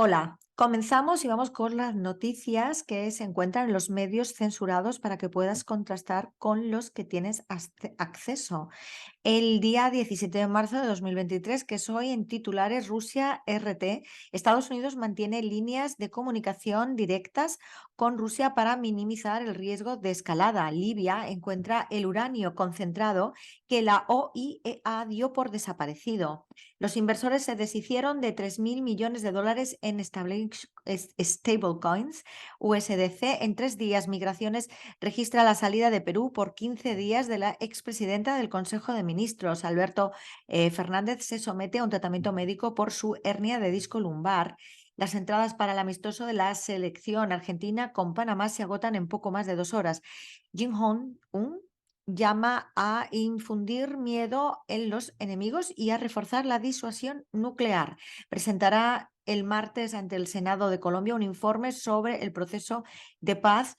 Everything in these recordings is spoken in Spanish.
Hola, comenzamos y vamos con las noticias que se encuentran en los medios censurados para que puedas contrastar con los que tienes acceso. El día 17 de marzo de 2023, que es hoy, en titulares: Rusia RT, Estados Unidos mantiene líneas de comunicación directas con Rusia para minimizar el riesgo de escalada. Libia encuentra el uranio concentrado que la OIEA dio por desaparecido. Los inversores se deshicieron de 3.000 millones de dólares en stablecoins USDC en 3 días. Migraciones registra la salida de Perú por 15 días de la expresidenta del Consejo de Ministros. Alberto Fernández se somete a un tratamiento médico por su hernia de disco lumbar. Las entradas para el amistoso de la selección argentina con Panamá se agotan en poco más de 2 horas. Jin Hong-un llama a infundir miedo en los enemigos y a reforzar la disuasión nuclear. Presentará el martes ante el Senado de Colombia un informe sobre el proceso de paz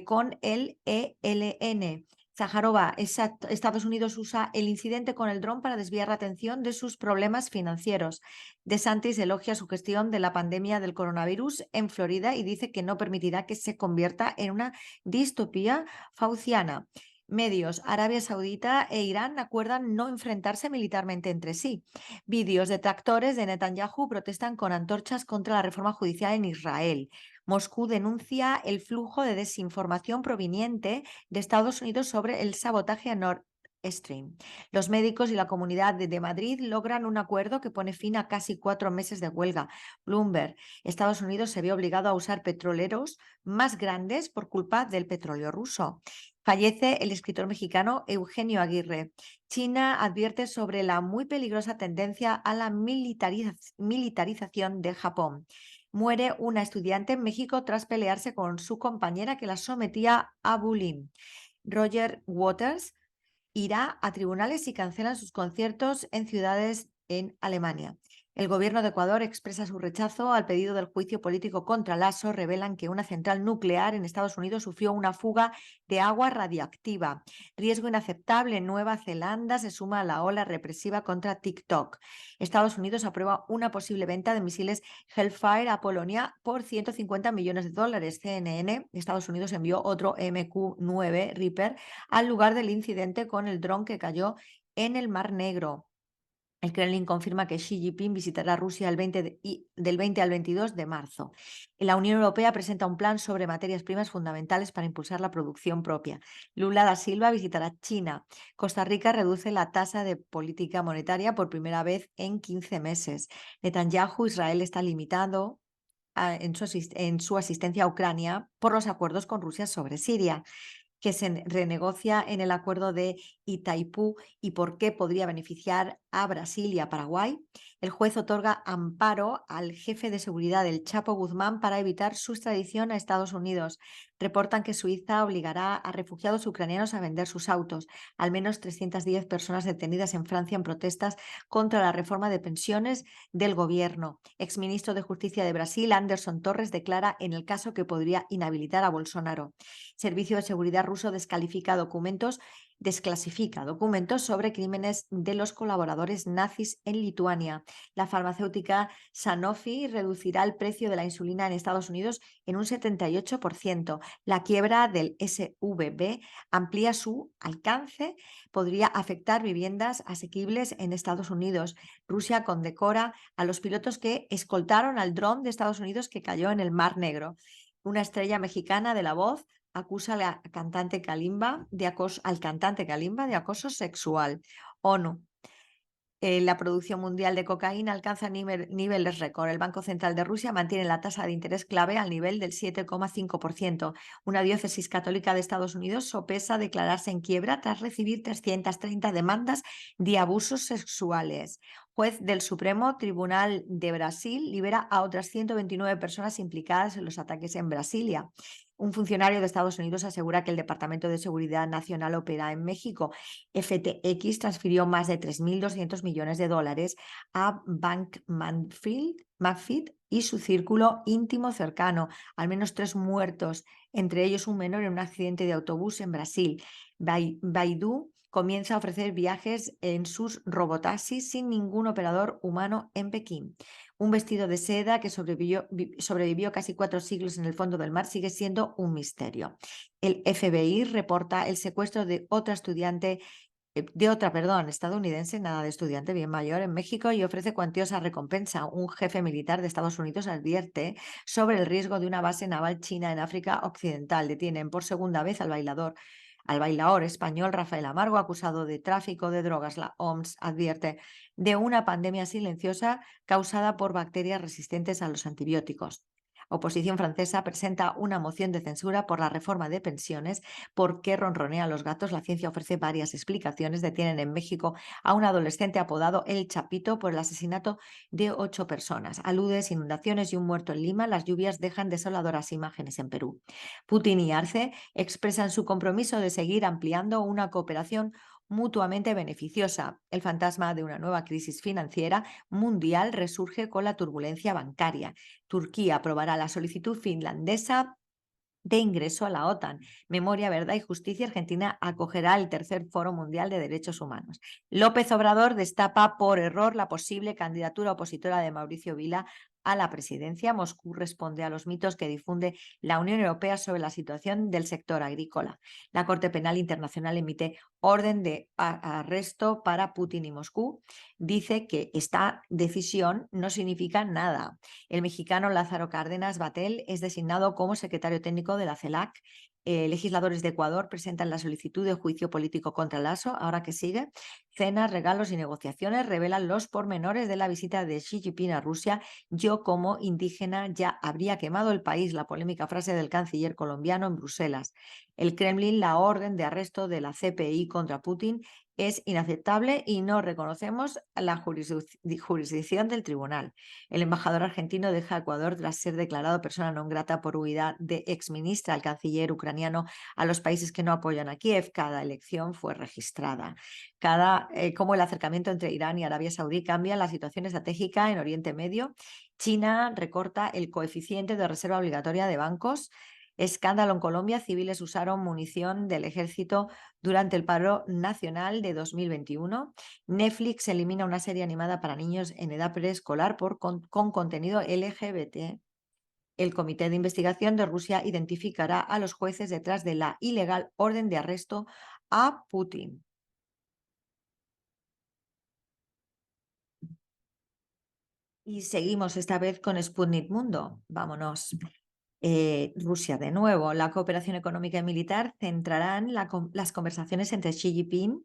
con el ELN. Zaharova, Estados Unidos usa el incidente con el dron para desviar la atención de sus problemas financieros. DeSantis elogia su gestión de la pandemia del coronavirus en Florida y dice que no permitirá que se convierta en una distopía fauciana. Medios: Arabia Saudita e Irán acuerdan no enfrentarse militarmente entre sí. Vídeos: detractores de Netanyahu protestan con antorchas contra la reforma judicial en Israel. Moscú denuncia el flujo de desinformación proveniente de Estados Unidos sobre el sabotaje a Nord Stream. Los médicos y la comunidad de Madrid logran un acuerdo que pone fin a casi 4 meses de huelga. Bloomberg: Estados Unidos se ve obligado a usar petroleros más grandes por culpa del petróleo ruso. Fallece el escritor mexicano Eugenio Aguirre. China advierte sobre la muy peligrosa tendencia a la militarización de Japón. Muere una estudiante en México tras pelearse con su compañera que la sometía a bullying. Roger Waters irá a tribunales y cancelan sus conciertos en ciudades en Alemania. El gobierno de Ecuador expresa su rechazo al pedido del juicio político contra Lasso. Revelan que una central nuclear en Estados Unidos sufrió una fuga de agua radioactiva. Riesgo inaceptable en Nueva Zelanda se suma a la ola represiva contra TikTok. Estados Unidos aprueba una posible venta de misiles Hellfire a Polonia por 150 millones de dólares. CNN: Estados Unidos envió otro MQ-9 Reaper al lugar del incidente con el dron que cayó en el Mar Negro. El Kremlin confirma que Xi Jinping visitará Rusia del 20 al 22 de marzo. La Unión Europea presenta un plan sobre materias primas fundamentales para impulsar la producción propia. Lula da Silva visitará China. Costa Rica reduce la tasa de política monetaria por primera vez en 15 meses. Netanyahu: Israel está limitado en su asistencia a Ucrania por los acuerdos con Rusia sobre Siria, que se renegocia en el acuerdo de Itaipú y por qué podría beneficiar a Brasil y a Paraguay. El juez otorga amparo al jefe de seguridad del Chapo Guzmán para evitar su extradición a Estados Unidos. Reportan que Suiza obligará a refugiados ucranianos a vender sus autos. Al menos 310 personas detenidas en Francia en protestas contra la reforma de pensiones del gobierno. Exministro de Justicia de Brasil, Anderson Torres, declara en el caso que podría inhabilitar a Bolsonaro. Servicio de Seguridad ruso desclasifica documentos sobre crímenes de los colaboradores nazis en Lituania. La farmacéutica Sanofi reducirá el precio de la insulina en Estados Unidos en un 78%. La quiebra del SVB amplía su alcance, podría afectar viviendas asequibles en Estados Unidos. Rusia condecora a los pilotos que escoltaron al dron de Estados Unidos que cayó en el Mar Negro. Una estrella mexicana de La Voz acusa a la cantante Kalimba al cantante Kalimba de acoso sexual. ONU: la producción mundial de cocaína alcanza niveles récord. El Banco Central de Rusia mantiene la tasa de interés clave al nivel del 7,5%. Una diócesis católica de Estados Unidos sopesa declararse en quiebra tras recibir 330 demandas de abusos sexuales. Juez del Supremo Tribunal de Brasil libera a otras 129 personas implicadas en los ataques en Brasilia. Un funcionario de Estados Unidos asegura que el Departamento de Seguridad Nacional opera en México. FTX transfirió más de 3.200 millones de dólares a Bankman-Fried y su círculo íntimo cercano. Al menos 3 muertos, entre ellos un menor en un accidente de autobús en Brasil. Baidu comienza a ofrecer viajes en sus robotaxis sin ningún operador humano en Pekín. Un vestido de seda que sobrevivió casi 4 siglos en el fondo del mar sigue siendo un misterio. El FBI reporta el secuestro de otra estadounidense, nada de estudiante, bien mayor, en México y ofrece cuantiosa recompensa. Un jefe militar de Estados Unidos advierte sobre el riesgo de una base naval china en África Occidental. Detienen por segunda vez al bailaor español Rafael Amargo, acusado de tráfico de drogas. La OMS advierte de una pandemia silenciosa causada por bacterias resistentes a los antibióticos. Oposición francesa presenta una moción de censura por la reforma de pensiones. ¿Por qué ronronean los gatos? La ciencia ofrece varias explicaciones. Detienen en México a un adolescente apodado El Chapito por el asesinato de 8 personas. Aludes, inundaciones y un muerto en Lima. Las lluvias dejan desoladoras imágenes en Perú. Putin y Arce expresan su compromiso de seguir ampliando una cooperación mutuamente beneficiosa. El fantasma de una nueva crisis financiera mundial resurge con la turbulencia bancaria. Turquía aprobará la solicitud finlandesa de ingreso a la OTAN. Memoria, Verdad y Justicia, Argentina acogerá el tercer Foro Mundial de Derechos Humanos. López Obrador destapa por error la posible candidatura opositora de Mauricio Vila a la presidencia. Moscú responde a los mitos que difunde la Unión Europea sobre la situación del sector agrícola. La Corte Penal Internacional emite orden de arresto para Putin y Moscú. Dice que esta decisión no significa nada. El mexicano Lázaro Cárdenas Batel es designado como secretario técnico de la CELAC. Legisladores de Ecuador presentan la solicitud de juicio político contra Lasso. Ahora que sigue, cenas, regalos y negociaciones revelan los pormenores de la visita de Xi Jinping a Rusia. Yo, como indígena, ya habría quemado el país. La polémica frase del canciller colombiano en Bruselas. El Kremlin, la orden de arresto de la CPI contra Putin es inaceptable y no reconocemos la jurisdicción del tribunal. El embajador argentino deja Ecuador tras ser declarado persona non grata por huida de exministra. El canciller ucraniano a los países que no apoyan a Kiev. Cada elección fue registrada. Cómo el acercamiento entre Irán y Arabia Saudí cambia la situación estratégica en Oriente Medio. China recorta el coeficiente de reserva obligatoria de bancos. Escándalo en Colombia, civiles usaron munición del ejército durante el paro nacional de 2021. Netflix elimina una serie animada para niños en edad preescolar con contenido LGBT. El Comité de Investigación de Rusia identificará a los jueces detrás de la ilegal orden de arresto a Putin. Y seguimos esta vez con Sputnik Mundo. Vámonos. Rusia de nuevo. La cooperación económica y militar centrarán las conversaciones entre Xi Jinping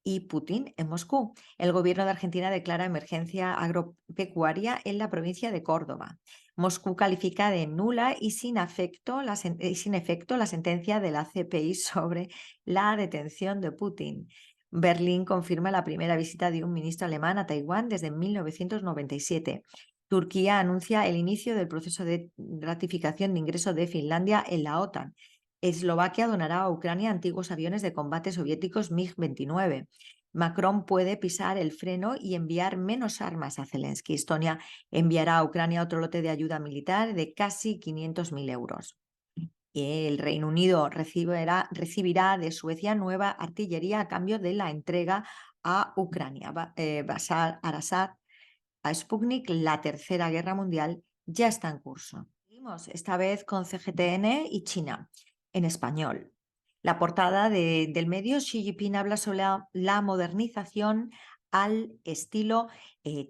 y Putin en Moscú. El gobierno de Argentina declara emergencia agropecuaria en la provincia de Córdoba. Moscú califica de nula y sin efecto la sentencia de la CPI sobre la detención de Putin. Berlín confirma la primera visita de un ministro alemán a Taiwán desde 1997. Turquía anuncia el inicio del proceso de ratificación de ingreso de Finlandia en la OTAN. Eslovaquia donará a Ucrania antiguos aviones de combate soviéticos MiG-29. Macron puede pisar el freno y enviar menos armas a Zelensky. Estonia enviará a Ucrania otro lote de ayuda militar de casi 500.000 euros. El Reino Unido recibirá de Suecia nueva artillería a cambio de la entrega a Ucrania. Bashar al-Assad a Sputnik, la Tercera Guerra Mundial ya está en curso. Seguimos esta vez con CGTN y China en español. La portada del medio, Xi Jinping habla sobre la modernización al estilo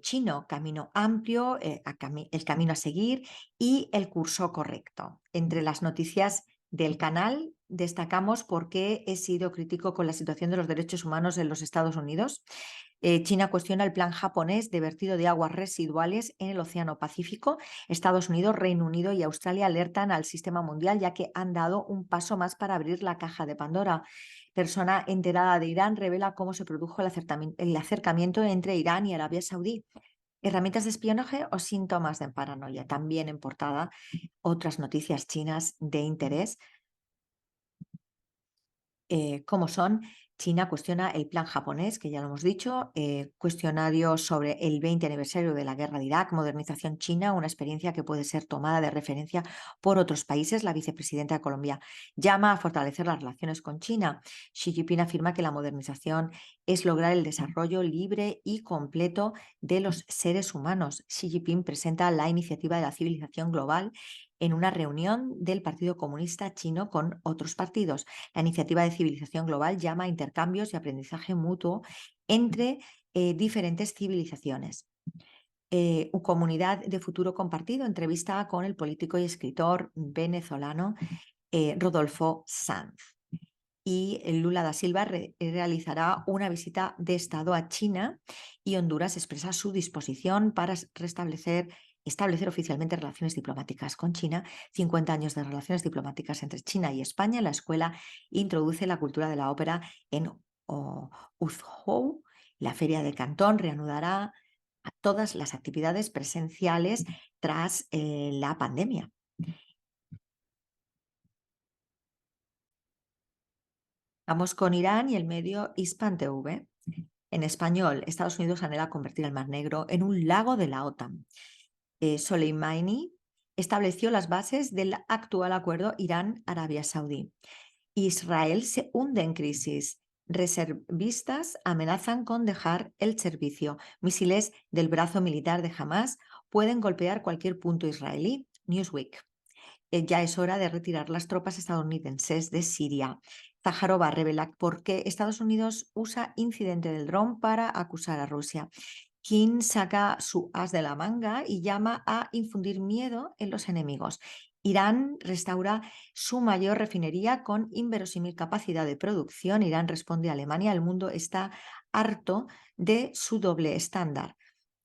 chino, camino amplio, el camino a seguir y el curso correcto. Entre las noticias del canal destacamos por qué he sido crítico con la situación de los derechos humanos en los Estados Unidos. China cuestiona el plan japonés de vertido de aguas residuales en el Océano Pacífico. Estados Unidos, Reino Unido y Australia alertan al sistema mundial ya que han dado un paso más para abrir la caja de Pandora. Persona enterada de Irán revela cómo se produjo el acercamiento entre Irán y Arabia Saudí. ¿Herramientas de espionaje o síntomas de paranoia? También en portada otras noticias chinas de interés, como son China cuestiona el plan japonés, que ya lo hemos dicho, cuestionario sobre el 20 aniversario de la guerra de Irak, modernización china, una experiencia que puede ser tomada de referencia por otros países. La vicepresidenta de Colombia llama a fortalecer las relaciones con China. Xi Jinping afirma que la modernización es lograr el desarrollo libre y completo de los seres humanos. Xi Jinping presenta la iniciativa de la civilización global en una reunión del Partido Comunista Chino con otros partidos. La iniciativa de civilización global llama a intercambios y aprendizaje mutuo entre diferentes civilizaciones. Comunidad de Futuro Compartido entrevista con el político y escritor venezolano Rodolfo Sanz. Y Lula da Silva realizará una visita de Estado a China y Honduras expresa su disposición para establecer oficialmente relaciones diplomáticas con China. 50 años de relaciones diplomáticas entre China y España. La escuela introduce la cultura de la ópera en Uzhou. La Feria de Cantón reanudará a todas las actividades presenciales tras la pandemia. Vamos con Irán y el medio Hispan TV. En español, Estados Unidos anhela convertir el Mar Negro en un lago de la OTAN. Soleimani estableció las bases del actual acuerdo Irán-Arabia Saudí. Israel se hunde en crisis. Reservistas amenazan con dejar el servicio. Misiles del brazo militar de Hamas pueden golpear cualquier punto israelí. Newsweek. Ya es hora de retirar las tropas estadounidenses de Siria. Zaharova revela por qué Estados Unidos usa incidente del dron para acusar a Rusia. Kim saca su as de la manga y llama a infundir miedo en los enemigos. Irán restaura su mayor refinería con inverosímil capacidad de producción. Irán responde a Alemania. El mundo está harto de su doble estándar.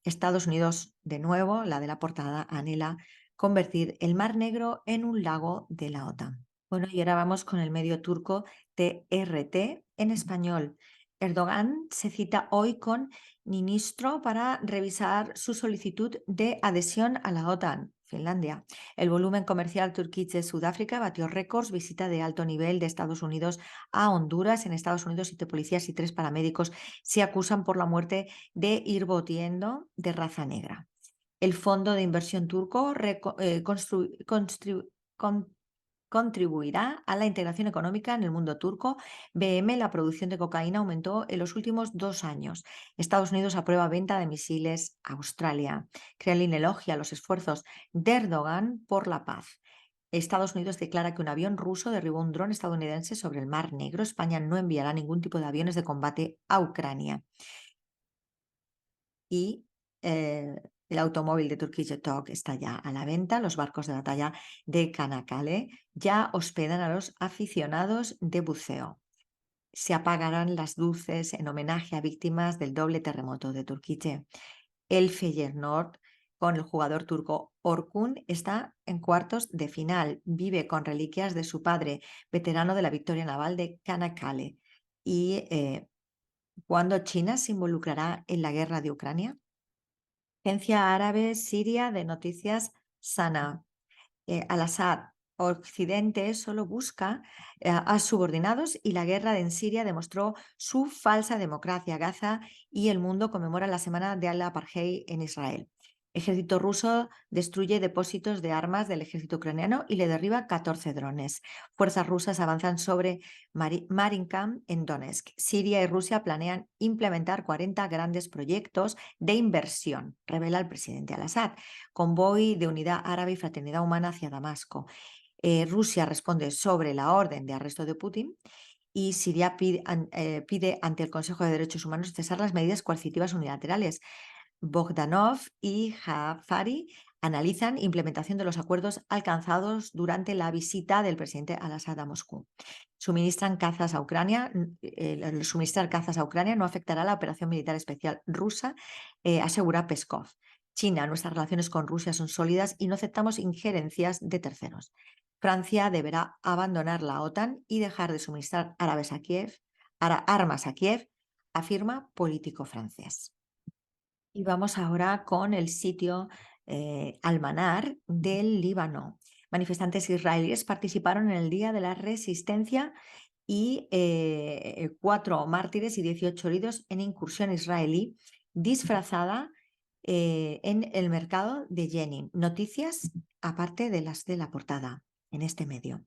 Estados Unidos, de nuevo, la de la portada, anhela convertir el Mar Negro en un lago de la OTAN. Bueno, y ahora vamos con el medio turco TRT en español. Erdogan se cita hoy con ministro para revisar su solicitud de adhesión a la OTAN. Finlandia. El volumen comercial Turquía-Sudáfrica batió récords. Visita de alto nivel de Estados Unidos a Honduras. En Estados Unidos, 7 policías y 3 paramédicos se acusan por la muerte de Irbo Otieno, de raza negra. El fondo de inversión turco contribuirá a la integración económica en el mundo turco. BM, la producción de cocaína aumentó en los últimos 2 años. Estados Unidos aprueba venta de misiles a Australia. Kremlin elogia los esfuerzos de Erdogan por la paz. Estados Unidos declara que un avión ruso derribó un dron estadounidense sobre el Mar Negro. España no enviará ningún tipo de aviones de combate a Ucrania. Y el automóvil de Turkish Talk está ya a la venta. Los barcos de batalla de Kanakkale ya hospedan a los aficionados de buceo. Se apagarán las luces en homenaje a víctimas del doble terremoto de Turquía. El Feyenoord, con el jugador turco Orkun, está en cuartos de final. Vive con reliquias de su padre, veterano de la victoria naval de Kanakkale. Y ¿cuándo China se involucrará en la guerra de Ucrania? Agencia árabe siria de noticias Sana. Al-Assad, Occidente solo busca a subordinados y la guerra en Siria demostró su falsa democracia. Gaza y el mundo conmemoran la semana de al-Apartheid en Israel. Ejército ruso destruye depósitos de armas del ejército ucraniano y le derriba 14 drones. Fuerzas rusas avanzan sobre Marinkam en Donetsk. Siria y Rusia planean implementar 40 grandes proyectos de inversión, revela el presidente Al-Assad. Convoy de unidad árabe y fraternidad humana hacia Damasco. Rusia responde sobre la orden de arresto de Putin. Y Siria pide ante el Consejo de Derechos Humanos cesar las medidas coercitivas unilaterales. Bogdanov y Jafari analizan implementación de los acuerdos alcanzados durante la visita del presidente Al-Assad a Moscú. Suministrar cazas a Ucrania no afectará la operación militar especial rusa, asegura Peskov. China, nuestras relaciones con Rusia son sólidas y no aceptamos injerencias de terceros. Francia deberá abandonar la OTAN y dejar de suministrar armas a Kiev, afirma político francés. Y vamos ahora con el sitio Al-Manar del Líbano. Manifestantes israelíes participaron en el Día de la Resistencia y 4 mártires y 18 heridos en incursión israelí disfrazada en el mercado de Jenin. Noticias aparte de las de la portada en este medio.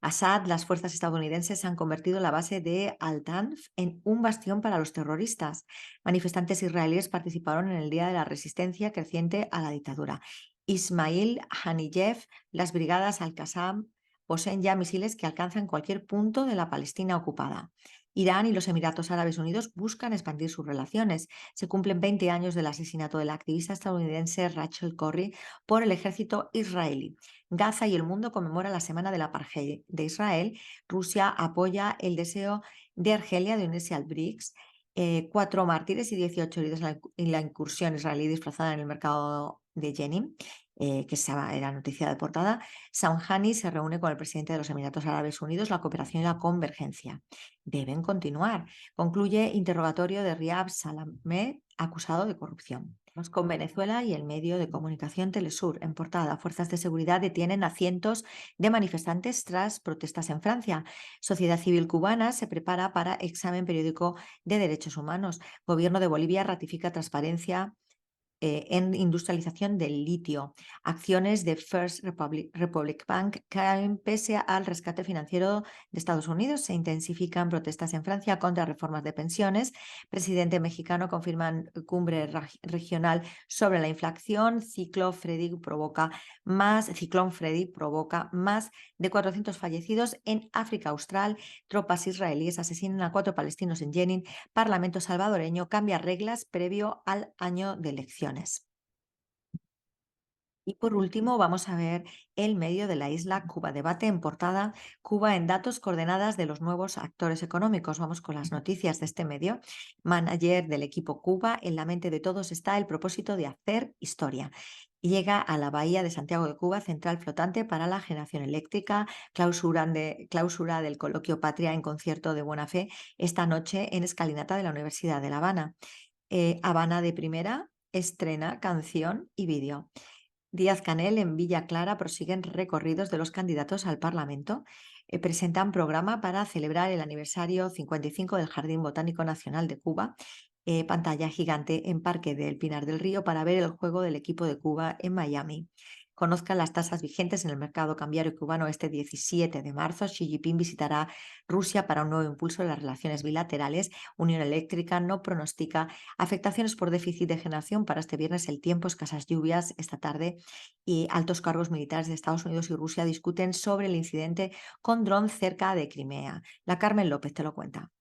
Assad, las fuerzas estadounidenses han convertido la base de Al-Tanf en un bastión para los terroristas. Manifestantes israelíes participaron en el Día de la Resistencia creciente a la dictadura. Ismail Haniyeh, las brigadas Al-Qassam poseen ya misiles que alcanzan cualquier punto de la Palestina ocupada. Irán y los Emiratos Árabes Unidos buscan expandir sus relaciones. Se cumplen 20 años del asesinato de la activista estadounidense Rachel Corrie por el ejército israelí. Gaza y el mundo conmemora la semana del apartheid de Israel. Rusia apoya el deseo de Argelia de unirse al BRICS. 4 mártires y 18 heridos en la incursión israelí disfrazada en el mercado de Jenin, que era noticia de portada. Rouhani se reúne con el presidente de los Emiratos Árabes Unidos. La cooperación y la convergencia deben continuar. Concluye interrogatorio de Riyad Salameh, acusado de corrupción. Con Venezuela y el medio de comunicación Telesur. En portada, fuerzas de seguridad detienen a cientos de manifestantes tras protestas en Francia. Sociedad civil cubana se prepara para examen periódico de derechos humanos. Gobierno de Bolivia ratifica transparencia en industrialización del litio. Acciones de First Republic Bank caen pese al rescate financiero de Estados Unidos. Se intensifican protestas en Francia contra reformas de pensiones. Presidente mexicano confirma cumbre regional sobre la inflación. Ciclón Freddy provoca más de 400 fallecidos en África Austral. Tropas israelíes asesinan a 4 palestinos en Jenin. Parlamento salvadoreño cambia reglas previo al año de elecciones. Y por último, vamos a ver el medio de la isla Cuba. Debate en portada, Cuba en datos, coordenadas de los nuevos actores económicos. Vamos con las noticias de este medio. Manager del equipo Cuba, en la mente de todos está el propósito de hacer historia. Llega a la bahía de Santiago de Cuba, central flotante para la generación eléctrica, clausura del coloquio Patria en concierto de buena fe esta noche en escalinata de la Universidad de La Habana. Habana de Primera estrena canción y vídeo. Díaz-Canel en Villa Clara prosiguen recorridos de los candidatos al Parlamento. Presentan programa para celebrar el aniversario 55 del Jardín Botánico Nacional de Cuba. Pantalla gigante en Parque del Pinar del Río para ver el juego del equipo de Cuba en Miami. Conozcan las tasas vigentes en el mercado cambiario cubano este 17 de marzo. Xi Jinping visitará Rusia para un nuevo impulso en las relaciones bilaterales. Unión Eléctrica no pronostica afectaciones por déficit de generación para este viernes. El tiempo, escasas lluvias esta tarde, y altos cargos militares de Estados Unidos y Rusia discuten sobre el incidente con dron cerca de Crimea. La Carmen López te lo cuenta.